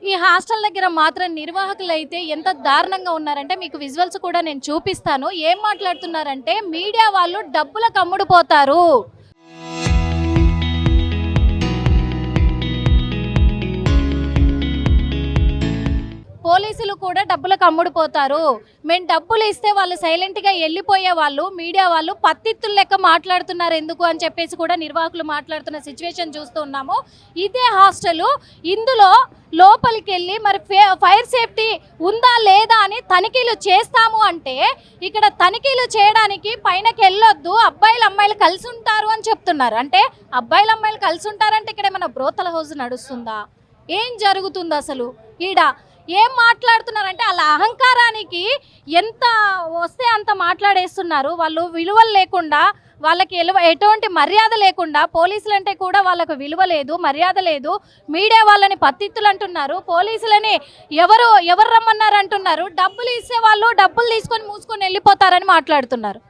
ఈ హాస్టల్ దగ్గర మాత్రం నిర్వాహకులు అయితే ఎంత దారుణంగా ఉన్నారంటే మీకు విజువల్స్ కూడా నేను చూపిస్తాను. ఏం మాట్లాడుతున్నారంటే మీడియా వాళ్ళు డబ్బులకు అమ్ముడుపోతారు, పోలీసులు కూడా డబ్బులకు అమ్ముడుపోతారు, మేము డబ్బులు ఇస్తే వాళ్ళు సైలెంట్గా వెళ్ళిపోయే వాళ్ళు, మీడియా వాళ్ళు పత్తిత్తులు లెక్క మాట్లాడుతున్నారు ఎందుకు అని చెప్పేసి కూడా నిర్వాహకులు మాట్లాడుతున్న సిచ్యువేషన్ చూస్తూ ఉన్నాము. ఇదే హాస్టలు, ఇందులో లోపలికి వెళ్ళి మరి ఫైర్ సేఫ్టీ ఉందా లేదా అని తనిఖీలు చేస్తాము అంటే ఇక్కడ తనిఖీలు చేయడానికి పైనకి వెళ్ళొద్దు, అబ్బాయిలు అమ్మాయిలు కలిసి ఉంటారు అని చెప్తున్నారు. అంటే అబ్బాయిలు అమ్మాయిలు కలిసి ఉంటారంటే ఇక్కడ ఏమైనా బ్రోతల హౌస్ నడుస్తుందా? ఏం జరుగుతుంది అసలు ఈడ? ఏం మాట్లాడుతున్నారంటే వాళ్ళ అహంకారానికి ఎంత వస్తే అంత మాట్లాడేస్తున్నారు. వాళ్ళు విలువలు లేకుండా, వాళ్ళకి ఎటువంటి మర్యాద లేకుండా, పోలీసులు అంటే కూడా వాళ్ళకు విలువ లేదు, మర్యాద లేదు. మీడియా వాళ్ళని పత్తిత్తులు అంటున్నారు, పోలీసులని ఎవరు రమ్మన్నారు అంటున్నారు. డబ్బులు ఇస్తే వాళ్ళు డబ్బులు తీసుకొని మూసుకొని వెళ్ళిపోతారని మాట్లాడుతున్నారు.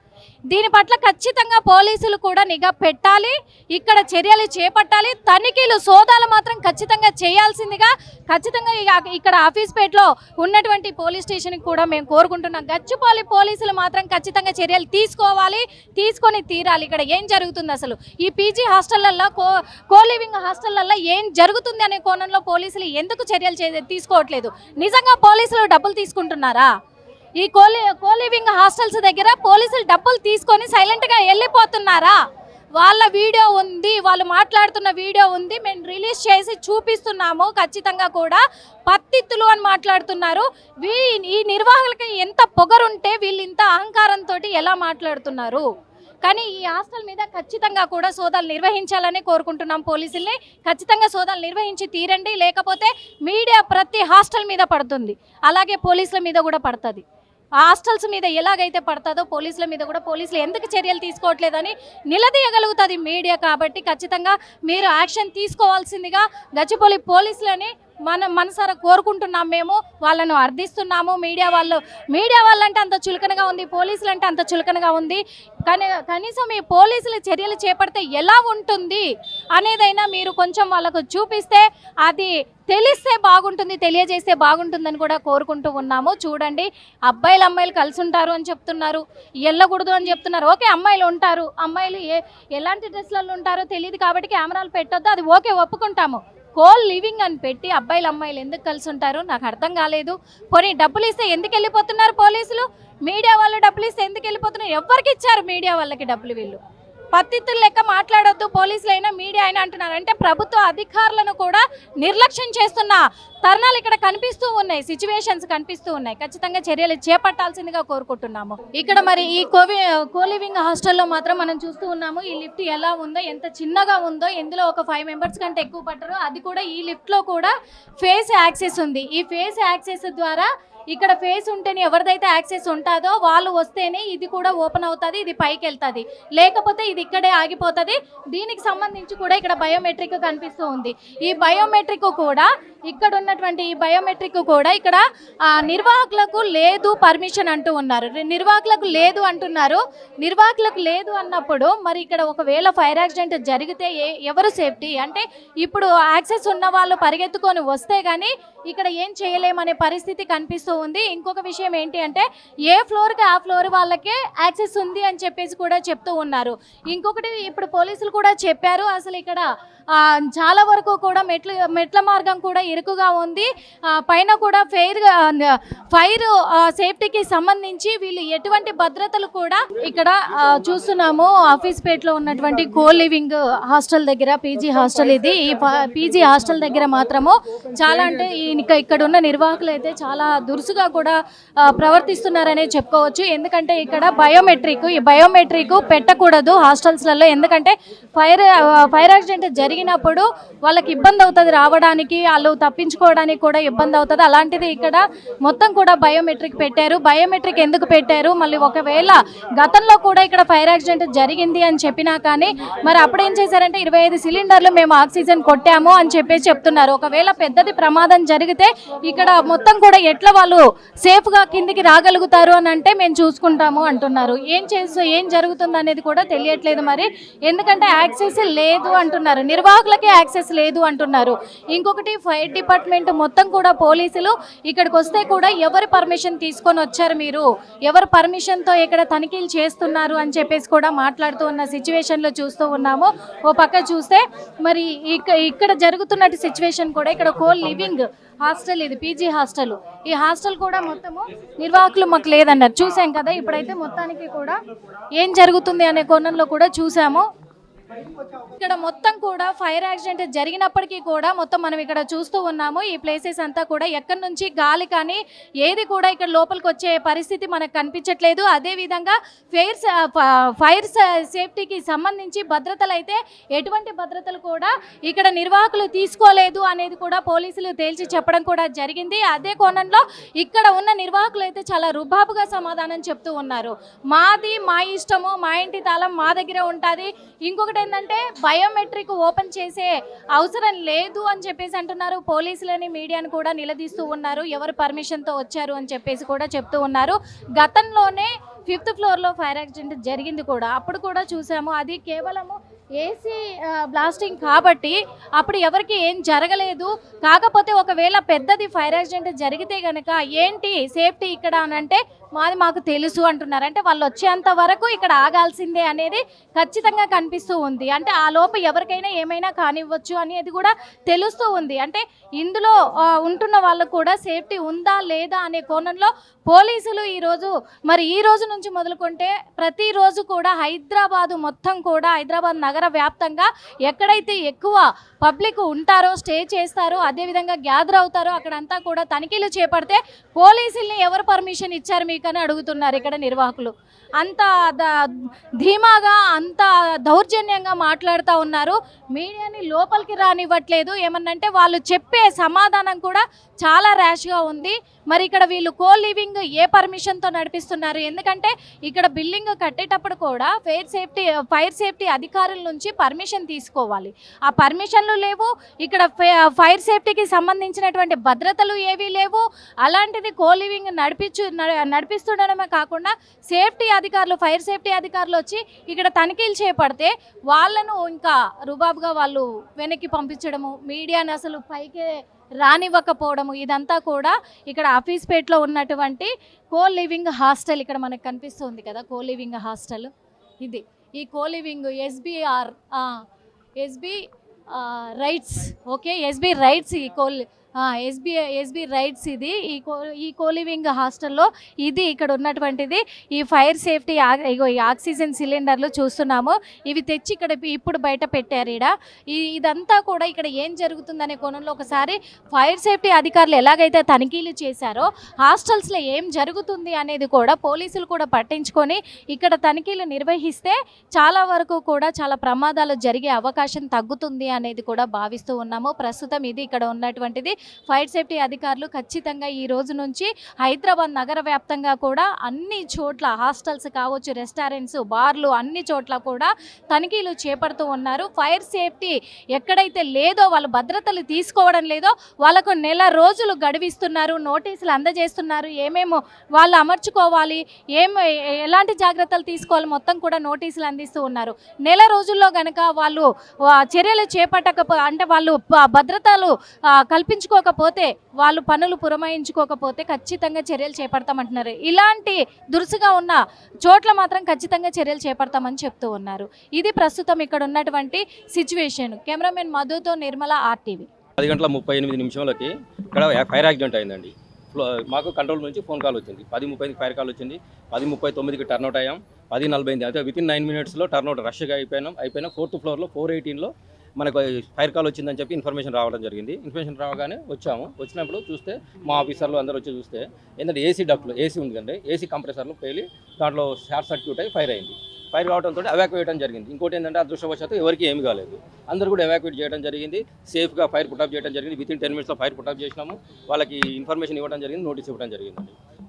దీని పట్ల ఖచ్చితంగా పోలీసులు కూడా నిఘా పెట్టాలి, ఇక్కడ చర్యలు చేపట్టాలి, తనిఖీలు సోదాలు మాత్రం ఖచ్చితంగా చేయాల్సిందిగా ఖచ్చితంగా ఇక్కడ ఆఫీస్పేటలో ఉన్నటువంటి పోలీస్ స్టేషన్కి కూడా మేము కోరుకుంటున్నాం. గచ్చిబౌలి పోలీసులు మాత్రం ఖచ్చితంగా చర్యలు తీసుకొని తీరాలి. ఇక్కడ ఏం జరుగుతుంది అసలు? ఈ పీజీ హాస్టళ్లలో కోలివింగ్ హాస్టళ్లలో ఏం జరుగుతుంది అనే కోణంలో పోలీసులు ఎందుకు చర్యలు తీసుకోవట్లేదు? నిజంగా పోలీసులు డబ్బులు తీసుకుంటున్నారా? ఈ కోలివింగ్ హాస్టల్స్ దగ్గర పోలీసులు డబ్బులు తీసుకొని సైలెంట్గా వెళ్ళిపోతున్నారా? వాళ్ళ వీడియో ఉంది, వాళ్ళు మాట్లాడుతున్న వీడియో ఉంది, మేము రిలీజ్ చేసి చూపిస్తున్నాము. ఖచ్చితంగా కూడా పత్తిత్తులు అని మాట్లాడుతున్నారు. ఈ నిర్వాహకులకి ఎంత పొగరుంటే వీళ్ళు ఇంత అహంకారంతో ఎలా మాట్లాడుతున్నారు? కానీ ఈ హాస్టల్ మీద ఖచ్చితంగా కూడా సోదాలు నిర్వహించాలని కోరుకుంటున్నాం. పోలీసుల్ని ఖచ్చితంగా సోదాలు నిర్వహించి తీరండి, లేకపోతే మీడియా ప్రతి హాస్టల్ మీద పడుతుంది, అలాగే పోలీసుల మీద కూడా పడుతుంది. హాస్టల్స్ మీద ఎలాగైతే పడుతుందో పోలీసుల మీద కూడా పోలీసులు ఎందుకు చర్యలు తీసుకోవట్లేదని నిలదీయగలుగుతుంది మీడియా. కాబట్టి ఖచ్చితంగా మీరు యాక్షన్ తీసుకోవాల్సిందిగా గచ్చిబౌలి పోలీసులని మనసారా కోరుకుంటున్నాం. మేము వాళ్ళను అర్థిస్తున్నాము. మీడియా వాళ్ళంటే అంత చులకనగా ఉంది, పోలీసులు అంటే అంత చులకనగా ఉంది. కానీ కనీసం ఈ పోలీసులు చర్యలు చేపడితే ఎలా ఉంటుంది అనేదైనా మీరు కొంచెం వాళ్ళకు చూపిస్తే, అది తెలిస్తే బాగుంటుంది, తెలియజేస్తే బాగుంటుందని కూడా కోరుకుంటూ ఉన్నాము. చూడండి, అబ్బాయిలు అమ్మాయిలు కలిసి ఉంటారు అని చెప్తున్నారు, వెళ్ళకూడదు అని చెప్తున్నారు. ఓకే, అమ్మాయిలు ఉంటారు, అమ్మాయిలు ఎలాంటి డ్రెస్లలో ఉంటారో తెలియదు కాబట్టి కెమెరాలు పెట్టొద్దు, అది ఓకే, ఒప్పుకుంటాము. కోల్ లివింగ్ అని పెట్టి అబ్బాయిలు అమ్మాయిలు ఎందుకు కలిసి ఉంటారు నాకు అర్థం కాలేదు. పోనీ డబ్బులు ఇస్తే ఎందుకు వెళ్ళిపోతున్నారు పోలీసులు? మీడియా వాళ్ళు డబ్బులు ఇస్తే ఎందుకు వెళ్ళిపోతున్నారు? ఎవరికి ఇచ్చారు మీడియా వాళ్ళకి డబ్బులు? వీళ్ళు పత్తిత్తులు లెక్క మాట్లాడొద్దు, పోలీసులు అయినా మీడియా అయినా అంటున్నారు. అంటే ప్రభుత్వ అధికారులను కూడా నిర్లక్ష్యం చేస్తున్న తరుణాలు ఇక్కడ కనిపిస్తూ ఉన్నాయి, సిచ్యువేషన్స్ కనిపిస్తూ ఉన్నాయి. ఖచ్చితంగా చర్యలు చేపట్టాల్సిందిగా కోరుకుంటున్నాము. ఇక్కడ మరి ఈ కోలివింగ్ హాస్టల్లో మాత్రం మనం చూస్తూ ఉన్నాము. ఈ లిఫ్ట్ ఎలా ఉందో, ఎంత చిన్నగా ఉందో, ఇందులో ఒక 5 మెంబర్స్ కంటే ఎక్కువ పట్టరు. అది కూడా ఈ లిఫ్ట్లో కూడా ఫేస్ యాక్సెస్ ఉంది. ఈ ఫేస్ యాక్సెస్ ద్వారా ఇక్కడ ఫేస్ ఉంటేనే ఎవరిదైతే యాక్సెస్ ఉంటుందో వాళ్ళు వస్తేనే ఇది కూడా ఓపెన్ అవుతుంది, ఇది పైకి వెళ్తుంది, లేకపోతే ఇది ఇక్కడే ఆగిపోతుంది. దీనికి సంబంధించి కూడా ఇక్కడ బయోమెట్రిక్ కనిపిస్తూ ఉంది. ఈ బయోమెట్రిక్ కూడా ఇక్కడ నిర్వాహకులకు లేదు పర్మిషన్ అంటూ ఉన్నారు. నిర్వాహకులకు లేదు అంటున్నారు. నిర్వాహకులకు లేదు అన్నప్పుడు మరి ఇక్కడ ఒకవేళ ఫైర్ యాక్సిడెంట్ జరిగితే ఎవరు సేఫ్టీ? అంటే ఇప్పుడు యాక్సెస్ ఉన్న వాళ్ళు పరిగెత్తుకొని వస్తే కానీ ఇక్కడ ఏం చేయలేమనే పరిస్థితి కనిపిస్తూ ఉంది. ఇంకొక విషయం ఏంటి అంటే ఏ ఫ్లోర్కి ఆ ఫ్లోర్ వాళ్ళకే యాక్సెస్ ఉంది అని చెప్పేసి కూడా చెప్తూ ఉన్నారు. ఇంకొకటి ఇప్పుడు పోలీసులు కూడా చెప్పారు, అసలు ఇక్కడ చాలా వరకు కూడా మెట్ల మార్గం కూడా ఇరుకుగా ఉంది. పైన కూడా ఫైర్ సేఫ్టీకి సంబంధించి వీళ్ళు ఎటువంటి భద్రతలు కూడా ఇక్కడ చూస్తున్నాము. ఆఫీస్పేటలో ఉన్నటువంటి కోలివింగ్ హాస్టల్ దగ్గర పీజీ హాస్టల్ ఇది. ఈ పీజీ హాస్టల్ దగ్గర మాత్రము చాలా అంటే ఇక్కడ ఉన్న నిర్వాహకులు అయితే చాలా దురుసుగా కూడా ప్రవర్తిస్తున్నారనే చెప్పుకోవచ్చు. ఎందుకంటే ఇక్కడ ఈ బయోమెట్రిక్ పెట్టకూడదు హాస్టల్స్లలో. ఎందుకంటే ఫైర్ యాక్సిడెంట్ జరిగినప్పుడు వాళ్ళకి ఇబ్బంది అవుతుంది, రావడానికి వాళ్ళు తప్పించుకోవడానికి కూడా ఇబ్బంది అవుతుంది. అలాంటిది ఇక్కడ మొత్తం కూడా బయోమెట్రిక్ పెట్టారు. బయోమెట్రిక్ ఎందుకు పెట్టారు? మళ్ళీ ఒకవేళ గతంలో కూడా ఇక్కడ ఫైర్ యాక్సిడెంట్ జరిగింది అని చెప్పినా కానీ మరి అప్పుడేం చేశారంటే 25 సిలిండర్లు మేము ఆక్సిజన్ కొట్టాము అని చెప్పేసి చెప్తున్నారు. ఒకవేళ పెద్దది ప్రమాదం జరిగితే ఇక్కడ మొత్తం కూడా ఎట్లా వాళ్ళు సేఫ్గా కిందికి రాగలుగుతారు అని అంటే మేము చూసుకుంటాము అంటున్నారు. ఏం జరుగుతుంది అనేది కూడా తెలియట్లేదు మరి, ఎందుకంటే యాక్సెస్ లేదు అంటున్నారు. నిర్వాహకులకే యాక్సెస్ లేదు అంటున్నారు. ఇంకొకటి ఫైర్ డిపార్ట్మెంట్ మొత్తం కూడా పోలీసులు ఇక్కడికి వస్తే కూడా ఎవరు పర్మిషన్ తీసుకొని వచ్చారు, మీరు ఎవరు పర్మిషన్తో ఇక్కడ తనిఖీలు చేస్తున్నారు అని చెప్పేసి కూడా మాట్లాడుతూ ఉన్న సిచ్యువేషన్లో చూస్తూ ఉన్నాము. ఓ పక్క చూస్తే మరి ఇక్కడ జరుగుతున్నట్టు సిచ్యువేషన్ కూడా ఇక్కడ లివింగ్ హాస్టల్, ఇది పీజీ హాస్టల్. ఈ హాస్టల్ కూడా మొత్తము నిర్వాహకులు మాకు లేదన్నారు. చూసాం కదా, ఇప్పుడైతే మొత్తానికి కూడా ఏం జరుగుతుంది అనే కోణంలో కూడా చూసాము. ఇక్కడ మొత్తం కూడా ఫైర్ యాక్సిడెంట్ జరిగినప్పటికీ కూడా మొత్తం మనం ఇక్కడ చూస్తూ ఉన్నాము. ఈ ప్లేసెస్ అంతా కూడా ఎక్కడి నుంచి గాలి కానీ ఏది కూడా ఇక్కడ లోపలికి వచ్చే పరిస్థితి మనకు కనిపించట్లేదు. అదేవిధంగా ఫైర్ సేఫ్టీకి సంబంధించి భద్రతలు అయితే ఎటువంటి భద్రతలు కూడా ఇక్కడ నిర్వాహకులు తీసుకోలేదు అనేది కూడా పోలీసులు తేల్చి చెప్పడం కూడా జరిగింది. అదే కోణంలో ఇక్కడ ఉన్న నిర్వాహకులు అయితే చాలా రుబాబుగా సమాధానం చెప్తూ ఉన్నారు. మాది మా ఇష్టము, మా ఇంటి తాళం మా దగ్గర ఉంటుంది. ఇంకొకటి ఏంటంటే బయోమెట్రిక్ ఓపెన్ చేసే అవసరం లేదు అని చెప్పేసి అంటున్నారు. పోలీసులని మీడియాను కూడా నిలదీస్తూ ఉన్నారు, ఎవరు పర్మిషన్తో వచ్చారు అని చెప్పేసి కూడా చెప్తూ ఉన్నారు. గతంలోనే 5th ఫ్లోర్లో ఫైర్ యాక్సిడెంట్ జరిగింది కూడా, అప్పుడు కూడా చూసాము. అది కేవలము ఏసీ బ్లాస్టింగ్ కాబట్టి అప్పుడు ఎవరికి ఏం జరగలేదు. కాకపోతే ఒకవేళ పెద్దది ఫైర్ యాక్సిడెంట్ జరిగితే కనుక ఏంటి సేఫ్టీ ఇక్కడ అని అంటే మాకు తెలుసు అంటున్నారు. అంటే వాళ్ళు వచ్చేంత వరకు ఇక్కడ ఆగాల్సిందే అనేది ఖచ్చితంగా కనిపిస్తూ ఉంది. అంటే ఆ లోపు ఎవరికైనా ఏమైనా కానివ్వచ్చు అనేది కూడా తెలుస్తూ ఉంది. అంటే ఇందులో ఉంటున్న వాళ్ళకు కూడా సేఫ్టీ ఉందా లేదా అనే కోణంలో పోలీసులు ఈ రోజు నుంచి మొదలుకుంటే ప్రతిరోజు కూడా హైదరాబాద్ మొత్తం కూడా, హైదరాబాద్ నగర వ్యాప్తంగా ఎక్కడైతే ఎక్కువ పబ్లిక్ ఉంటారో, స్టే చేస్తారో, అదేవిధంగా గ్యాదర్ అవుతారో అక్కడంతా కూడా తనిఖీలు చేపడితే పోలీసుల్ని ఎవరు పర్మిషన్ ఇచ్చారు మీకు అని అడుగుతున్నారు ఇక్కడ నిర్వాహకులు. అంత ధీమాగా, అంత దౌర్జన్యంగా మాట్లాడుతూ ఉన్నారు. మీడియాని లోపలికి రానివ్వట్లేదు. ఏమన్నంటే వాళ్ళు చెప్పే సమాధానం కూడా చాలా ర్యాష్గా ఉంది. మరి ఇక్కడ వీళ్ళు లివింగ్ ఏ పర్మిషన్తో నడిపిస్తున్నారు? ఎందుకంటే ఇక్కడ బిల్డింగ్ కట్టేటప్పుడు కూడా ఫైర్ సేఫ్టీ అధికారుల నుంచి పర్మిషన్ తీసుకోవాలి. ఆ పర్మిషన్లు లేవు. ఇక్కడ ఫైర్ సేఫ్టీకి సంబంధించినటువంటి భద్రతలు ఏవీ లేవు. అలాంటిది లివింగ్ నడిపిస్తుండడమే కాకుండా ఫైర్ సేఫ్టీ అధికారులు వచ్చి ఇక్కడ తనిఖీలు చేపడితే వాళ్ళను ఇంకా రుబాబుగా వాళ్ళు వెనక్కి పంపించడము, మీడియాని అసలు పైకే రానివ్వకపోవడము, ఇదంతా కూడా ఇక్కడ ఆఫీస్పేట్లో ఉన్నటువంటి లివింగ్ హాస్టల్ ఇక్కడ మనకు కనిపిస్తుంది కదా, లివింగ్ హాస్టల్ ఇది. ఈ living SB rights, okay, SB rights, SB rights ఇది. ఈ లివింగ్ హాస్టల్లో ఇది ఇక్కడ ఉన్నటువంటిది. ఈ ఫైర్ సేఫ్టీ ఈ ఆక్సిజన్ సిలిండర్లు చూస్తున్నాము. ఇవి తెచ్చి ఇక్కడ ఇప్పుడు బయట పెట్టారు. ఇదంతా కూడా ఇక్కడ ఏం జరుగుతుందనే కోణంలో ఒకసారి ఫైర్ సేఫ్టీ అధికారులు ఎలాగైతే తనిఖీలు చేశారో హాస్టల్స్లో ఏం జరుగుతుంది అనేది కూడా పోలీసులు కూడా పట్టించుకొని ఇక్కడ తనిఖీలు నిర్వహిస్తే చాలా వరకు కూడా చాలా ప్రమాదాలు జరిగే అవకాశం తగ్గుతుంది అనేది కూడా భావిస్తూ ఉన్నాము. ప్రస్తుతం ఇది ఇక్కడ ఉన్నటువంటిది. ఫైర్ సేఫ్టీ అధికారులు ఖచ్చితంగా ఈ రోజు నుంచి హైదరాబాద్ నగర వ్యాప్తంగా కూడా అన్ని చోట్ల హాస్టల్స్ కావచ్చు, రెస్టారెంట్స్, బార్లు, అన్ని చోట్ల కూడా తనిఖీలు చేపడుతూ ఉన్నారు. ఫైర్ సేఫ్టీ ఎక్కడైతే లేదో, వాళ్ళ భద్రతలు తీసుకోవడం లేదో వాళ్ళకు నెల రోజులు గడువిస్తున్నారు, నోటీసులు అందజేస్తున్నారు. ఏమేమో వాళ్ళు అమర్చుకోవాలి, ఎలాంటి జాగ్రత్తలు తీసుకోవాలి మొత్తం కూడా నోటీసులు అందిస్తూ ఉన్నారు. నెల రోజుల్లో గనక వాళ్ళు చర్యలు అంటే వాళ్ళు భద్రతలు కల్పించుకోకపోతే, వాళ్ళు పనులు పురమాయించుకోకపోతే ఖచ్చితంగా చర్యలు చేపడతామంటున్నారు. ఇలాంటి దురుసుగా ఉన్న చోట్ల మాత్రం ఖచ్చితంగా చర్యలు చేపడతామని చెప్తూ ఉన్నారు. ఇది ప్రస్తుతం ఇక్కడ ఉన్నటువంటి సిచ్యువేషన్. కెమెరామెన్ మధుతో నిర్మల, RTV. 10:38 ఇక్కడ ఫైర్ యాక్సిడెంట్ అయిందండి. మాకు కంట్రోల్ నుంచి ఫోన్ కాల్ వచ్చింది. 10:30కి ఫైర్ కాల్ వచ్చింది. 10:39కి టర్న్అవుట్ అయ్యాం. 10:40 అయితే వితిన్ 9 minutesలో టర్న్అవుట్ రష్గా అయిపోయినా 4th ఫ్లోర్లో 418లో మనకు ఫైర్ కాల్ వచ్చిందని చెప్పి ఇన్ఫర్మేషన్ రావడం జరిగింది. ఇన్ఫర్మేషన్ రాగానే వచ్చినప్పుడు చూస్తే మా ఆఫీసర్లు అందరూ వచ్చి చూస్తే ఏంటంటే ఏసీ ఉంది కండి, ఏసీ కంప్రెసర్లు పేలి దాంట్లో షార్ట్ సర్క్యూట్ అయ్యి ఫైర్ అయింది. ఫైర్ కావడంతో ఎవాక్యుయేట్ చేయడం జరిగింది. ఇంకోటి ఏంటంటే అదృష్టవశాత్తు ఎవరికి ఏమి కాలేదు. అందరూ కూడా ఎవాక్యుయేట్ చేయడం జరిగింది. సేఫ్గా ఫైర్ పుటప్ చేయడం జరిగింది. వితిన్ 10 minutesలో ఫైర్ పుటప్ చేసినాము. వాళ్ళకి ఇన్ఫర్మేషన్ ఇవ్వడం జరిగింది, నోటీస్ ఇవ్వడం జరిగింది.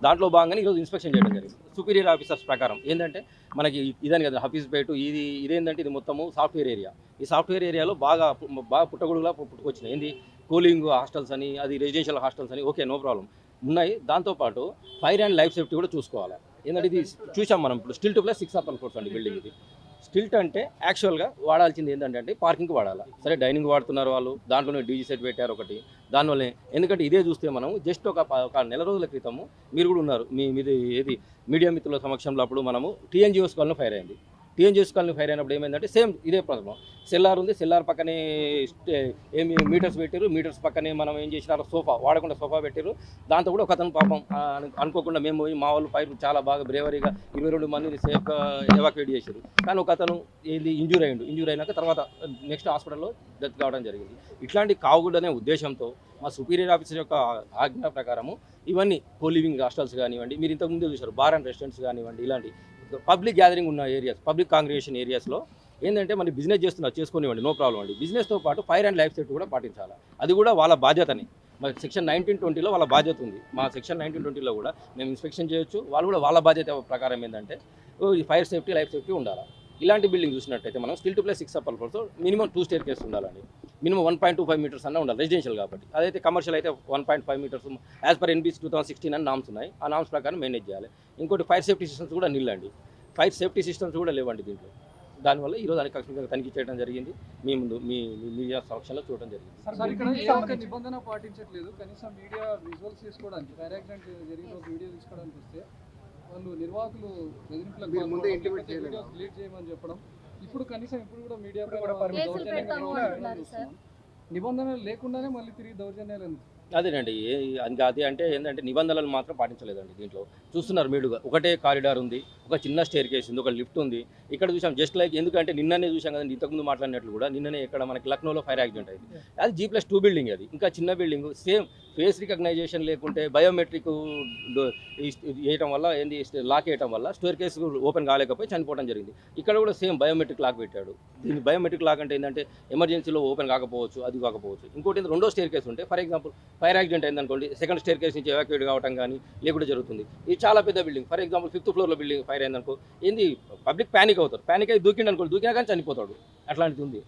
దాంట్లో భాగంగా ఈరోజు ఇన్స్పెక్షన్ చేయడం జరిగింది. సుపీరియర్ ఆఫీసర్స్ ప్రకారం ఏంటంటే మనకి ఇదని కదా హఫీజ్పేట, ఇదేంటంటే ఇది మొత్తము సాఫ్ట్వేర్ ఏరియా. ఈ సాఫ్ట్వేర్ ఏరియాలో బాగా పుట్టగొడుగులా పుట్టుకొచ్చినాయి. ఏంది కూలింగ్ హాస్టల్స్ అని, అది రెసిడెన్షియల్ హాస్టల్స్ అని, ఓకే, నో ప్రాబ్లం ఉన్నాయి. దాంతోపాటు ఫైర్ అండ్ లైఫ్ సేఫ్టీ కూడా చూసుకోవాలి. ఏంటంటే ఇది చూసాం మనం ఇప్పుడు స్టిల్ 2+6 upper floors అండి బిల్డింగ్ ఇది. స్టిల్ట్ అంటే యాక్చువల్గా వాడాల్సింది ఏంటంటే పార్కింగ్కి వాడాలి. సరే డైనింగ్ వాడుతున్నారు వాళ్ళు, దాంట్లోనే డీజీ సెట్ పెట్టారు ఒకటి. దానివల్లే ఎందుకంటే ఇదే చూస్తే మనం జస్ట్ ఒక నెల రోజుల క్రితము మీరు కూడా ఉన్నారు మీది ఏది మీడియా మిత్రుల సమక్షంలో అప్పుడు మనము టీఎన్జిఓస్ కాలనీ ఫైర్ అయింది. టీఎన్జిఓస్ కాలనీ ఫైర్ అయినప్పుడు ఏమైందంటే సేమ్ ఇదే ప్రాబ్లం. సెల్లార్ ఉంది, సెల్లార్ పక్కనే ఏమి మీటర్స్ పెట్టారు, మీటర్స్ పక్కనే మనం ఏం చేసినారు సోఫా వాడకుండా సోఫా పెట్టారు. దాంతో కూడా ఒక అతను పాపం అనుకోకుండా మేము పోయి మా వాళ్ళు ఫైర్ చాలా బాగా బ్రేవరీగా 22 మందిని సేఫ్గా ఎవాక్యుయేట్ చేశారు. కానీ ఒక అతను ఏది ఇంజూర్ అయినాక తర్వాత నెక్స్ట్ హాస్పిటల్లో డెత్ కావడం జరిగింది. ఇట్లాంటి కావకూడదనే ఉద్దేశంతో మా సుపీరియర్ ఆఫీసర్ యొక్క ఆజ్ఞ ప్రకారము ఇవన్నీ కోలివింగ్ హాస్టల్స్ కానివ్వండి, మీరు ఇంతకుముందే చూశారు బార్ అండ్ రెస్టారెంట్స్ కానివ్వండి, ఇలాంటి పబ్లిక్ గ్యాదరింగ్ ఉన్న ఏరియాస్, పబ్లిక్ కాంగ్రిగేషన్ ఏరియాస్లో ఏంటంటే మన బిజినెస్ చేసుకోనివ్వండి, నో ప్రాబ్లం అండి. బిజినెస్తో పాటు ఫైర్ అండ్ లైఫ్ సేఫ్టీ కూడా పాటించాలి. అది కూడా వాళ్ళ బాధ్యతని. మరి సెక్షన్ 1920లో వాళ్ళ బాధ్యత ఉంది. మా సెక్షన్ 1920లో కూడా మేము ఇన్స్పెక్షన్ చేయొచ్చు. వాళ్ళు కూడా వాళ్ళ బాధ్యత ప్రకారం ఏంటంటే ఈ ఫైర్ సేఫ్టీ, లైఫ్ సేఫ్టీ ఉండాలి. ఇలాంటి బిల్డింగ్ చూసినట్టయితే మనం స్టిల్ టు ప్లస్ 6 అప్పర్ ఫ్లోర్తో మినిమం 2 స్టేర్ కేసు ఉండాలండి. మినిమం 1.25 మీటర్స్ అన్న ఉండాలి రెసిడెన్షియల్ కాబట్టి. అదైతే కమర్షియల్ అయితే 1.5 మీటర్స్ యాజ్ పర్ ఎన్బీసీ 2016 అని నామ్స్ ఉన్నాయి. ఆ నామ్స్ ప్రకారం మేనేజ్ చేయాలి. ఇంకోటి ఫైర్ సేఫ్టీ సిస్టమ్స్ కూడా నిల్లండి. ఫైర్ సేఫ్టీ సిస్టమ్స్ కూడా లేవండి దీంట్లో. దానివల్ల ఈరోజు అధికారికంగా తనిఖీ చేయడం జరిగింది. మీ ముందు మీ మీడియా సమక్షంలో చూడడం జరిగింది. సార్ ఇక్కడ ఏ ఒక్క నిబంధన పాటించట్లేదు. కనీసం మీడియా విజువల్స్ తీసుకోవడానికి ఫైర్ యాక్సిడెంట్ జరిగిన ఒక వీడియో తీసుకోవడానికి వస్తే వాళ్ళు నిర్వాహకులు డిలీట్ చేయమని చెప్పడం, ఇప్పుడు కనీసం ఇప్పుడు కూడా మీడియా నిబంధనలు లేకుండానే మళ్ళీ తిరిగి దౌర్జన్యాలు ఎందుకు? అదేనండి ఇంకా అది అంటే ఏంటంటే నిబంధనలు మాత్రం పాటించలేదండి. దీంట్లో చూస్తున్నారు మీరు, ఒకటే కారిడార్ ఉంది, ఒక చిన్న స్టేర్ కేస్ ఉంది, ఒక లిఫ్ట్ ఉంది. ఇక్కడ చూసాం జస్ట్ లైక్ ఎందుకంటే నిన్ననే చూసాం కదండి, ఇంతకుముందు మాట్లాడినట్లు కూడా నిన్ననే ఇక్కడ మనకి లక్నోలో ఫైర్ యాక్సిడెంట్ అయింది. అది G+2 బిల్డింగ్, అది ఇంకా చిన్న బిల్డింగ్. సేమ్ ఫేస్ రికగ్నైజేషన్ లేకుంటే బయోమెట్రిక్ వేయటం వల్ల ఏంది లాక్ వేయటం వల్ల స్టోర్ కేసు ఓపెన్ కాలేకపోయి చనిపోవడం జరిగింది. ఇక్కడ కూడా సేమ్ బయోమెట్రిక్ లాక్ పెట్టాడు. దీన్ని బయోమెట్రిక్ లాక్ అంటే ఏంటంటే ఎమర్జెన్సీలో ఓపెన్ కాకపోవచ్చు, అది కాకపోవచ్చు. ఇంకోటి రెండో స్టేర్ కేసు ఉంటే ఫర్ ఎగ్జాంపుల్ ఫైర్ యాక్సిడెంట్ అయిందనుకోండి, సెకండ్ స్టేర్ కేసు నుంచి ఎవాక్యుయేట్ కావడం కానీ లేకుండా జరుగుతుంది. ఇది చాలా పెద్ద బిల్డింగ్. ఫర్ ఎగ్జాంపుల్ 5th ఫ్లోర్లో బిల్డింగ్ ఫైర్ అయిందనుకో, ఏంది పబ్లిక్ ప్యానిక్ అవుతారు. ప్యానిక్ అయి దూకిండు అనుకోండి, దూకినా కానీ చనిపోతాడు. అట్లాంటిది ఉంది.